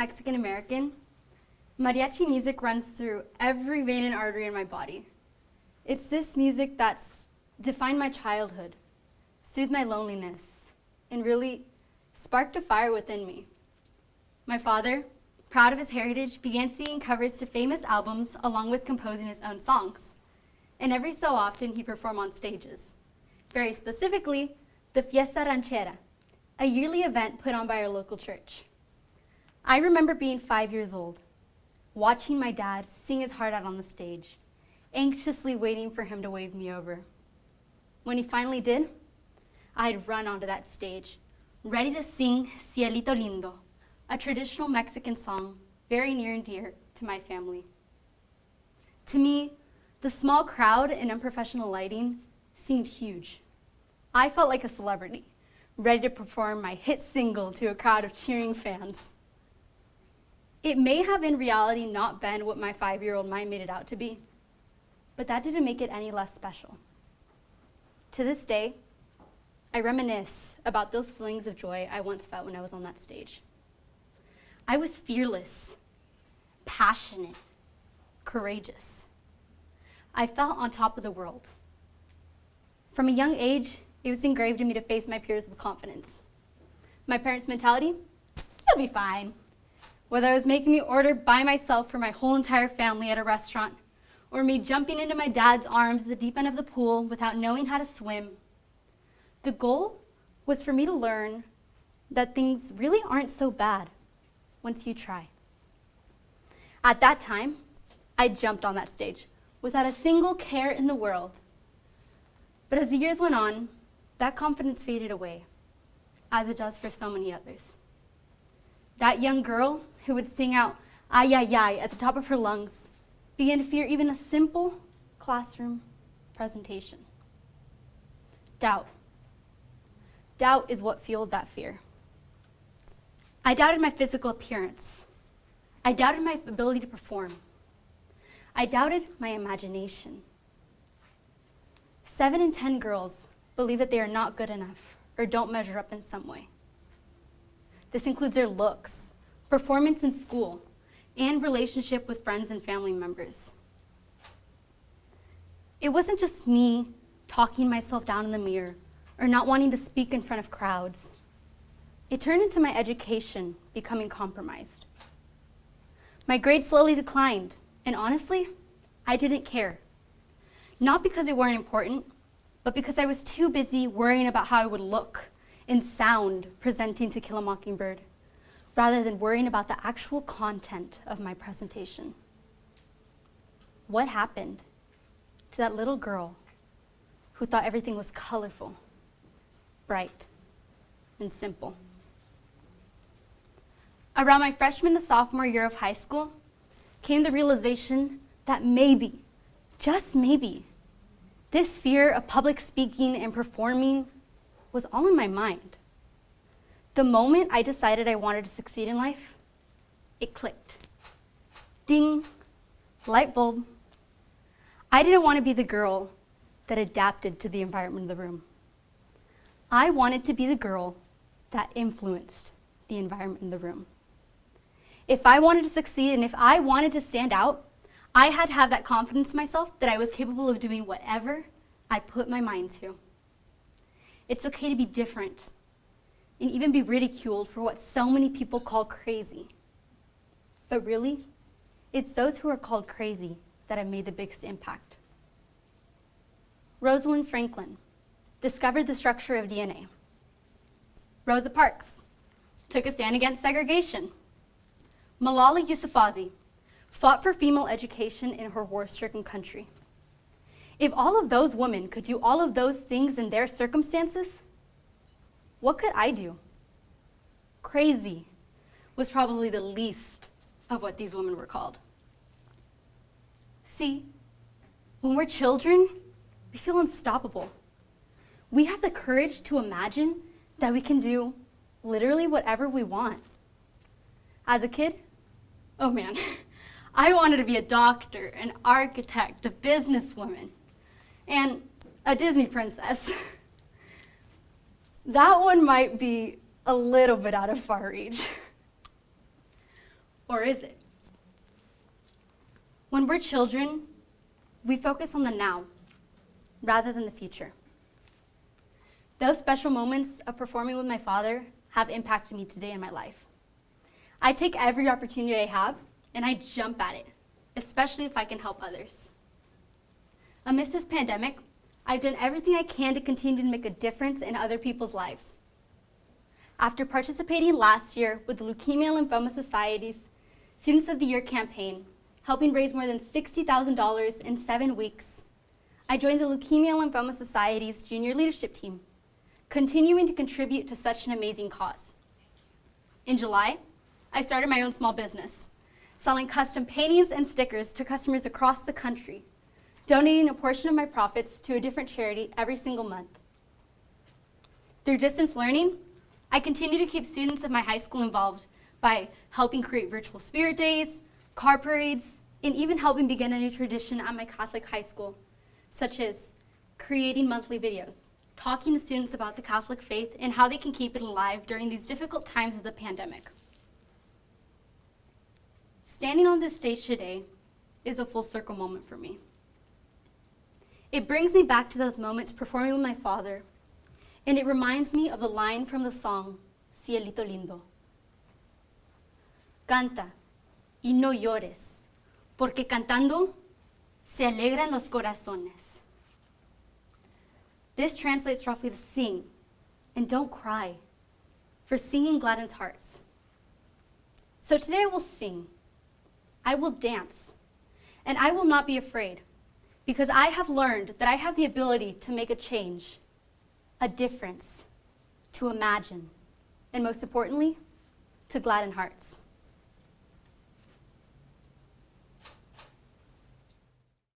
Mexican American, mariachi music runs through every vein and artery in my body. It's this music that's defined my childhood, soothed my loneliness, and really sparked a fire within me. My father, proud of his heritage, began singing covers to famous albums along with composing his own songs. And every so often, he'd perform on stages. Very specifically, the Fiesta Ranchera, a yearly event put on by our local church. I remember being 5 years old, watching my dad sing his heart out on the stage, anxiously waiting for him to wave me over. When he finally did, I'd run onto that stage, ready to sing Cielito Lindo, a traditional Mexican song very near and dear to my family. To me, the small crowd and unprofessional lighting seemed huge. I felt like a celebrity, ready to perform my hit single to a crowd of cheering fans. It may have in reality not been what my 5-year-old mind made it out to be, but that didn't make it any less special. To this day, I reminisce about those feelings of joy I once felt when I was on that stage. I was fearless, passionate, courageous. I felt on top of the world. From a young age, it was engraved in me to face my peers with confidence. My parents' mentality, you'll be fine. Whether I was making me order by myself for my whole entire family at a restaurant, or me jumping into my dad's arms at the deep end of the pool without knowing how to swim, the goal was for me to learn that things really aren't so bad once you try. At that time, I jumped on that stage without a single care in the world. But as the years went on, that confidence faded away, as it does for so many others. That young girl who would sing out "ay, ay, ay" at the top of her lungs began to fear even a simple classroom presentation. Doubt. Doubt is what fueled that fear. I doubted my physical appearance. I doubted my ability to perform. I doubted my imagination. 7 in 10 girls believe that they are not good enough or don't measure up in some way. This includes their looks, performance in school, and relationship with friends and family members. It wasn't just me talking myself down in the mirror or not wanting to speak in front of crowds. It turned into my education becoming compromised. My grades slowly declined, and honestly, I didn't care. Not because they weren't important, but because I was too busy worrying about how I would look and sound presenting To Kill a Mockingbird, rather than worrying about the actual content of my presentation. What happened to that little girl who thought everything was colorful, bright, and simple? Around my freshman to sophomore year of high school came the realization that maybe, just maybe, this fear of public speaking and performing was all in my mind. The moment I decided I wanted to succeed in life, it clicked. Ding, light bulb. I didn't want to be the girl that adapted to the environment of the room. I wanted to be the girl that influenced the environment in the room. If I wanted to succeed and if I wanted to stand out, I had to have that confidence in myself that I was capable of doing whatever I put my mind to. It's okay to be different and even be ridiculed for what so many people call crazy. But really, it's those who are called crazy that have made the biggest impact. Rosalind Franklin discovered the structure of DNA. Rosa Parks took a stand against segregation. Malala Yousafzai fought for female education in her war-stricken country. If all of those women could do all of those things in their circumstances, what could I do? Crazy was probably the least of what these women were called. See, when we're children, we feel unstoppable. We have the courage to imagine that we can do literally whatever we want. As a kid, oh man, I wanted to be a doctor, an architect, a businesswoman, and a Disney princess. That one might be a little bit out of far reach. Or is it? When we're children, we focus on the now rather than the future. Those special moments of performing with my father have impacted me today in my life. I take every opportunity I have and I jump at it, especially if I can help others. Amidst this pandemic, I've done everything I can to continue to make a difference in other people's lives. After participating last year with the Leukemia and Lymphoma Society's Students of the Year campaign, helping raise more than $60,000 in 7 weeks, I joined the Leukemia and Lymphoma Society's junior leadership team, continuing to contribute to such an amazing cause. In July, I started my own small business, selling custom paintings and stickers to customers across the country, donating a portion of my profits to a different charity every single month. Through distance learning, I continue to keep students of my high school involved by helping create virtual spirit days, car parades, and even helping begin a new tradition at my Catholic high school, such as creating monthly videos, talking to students about the Catholic faith and how they can keep it alive during these difficult times of the pandemic. Standing on this stage today is a full circle moment for me. It brings me back to those moments performing with my father, and it reminds me of the line from the song, Cielito Lindo. Canta y no llores, porque cantando se alegran los corazones. This translates roughly to sing and don't cry, for singing gladdens hearts. So today I will sing, I will dance, and I will not be afraid, because I have learned that I have the ability to make a change, a difference, to imagine, and most importantly, to gladden hearts.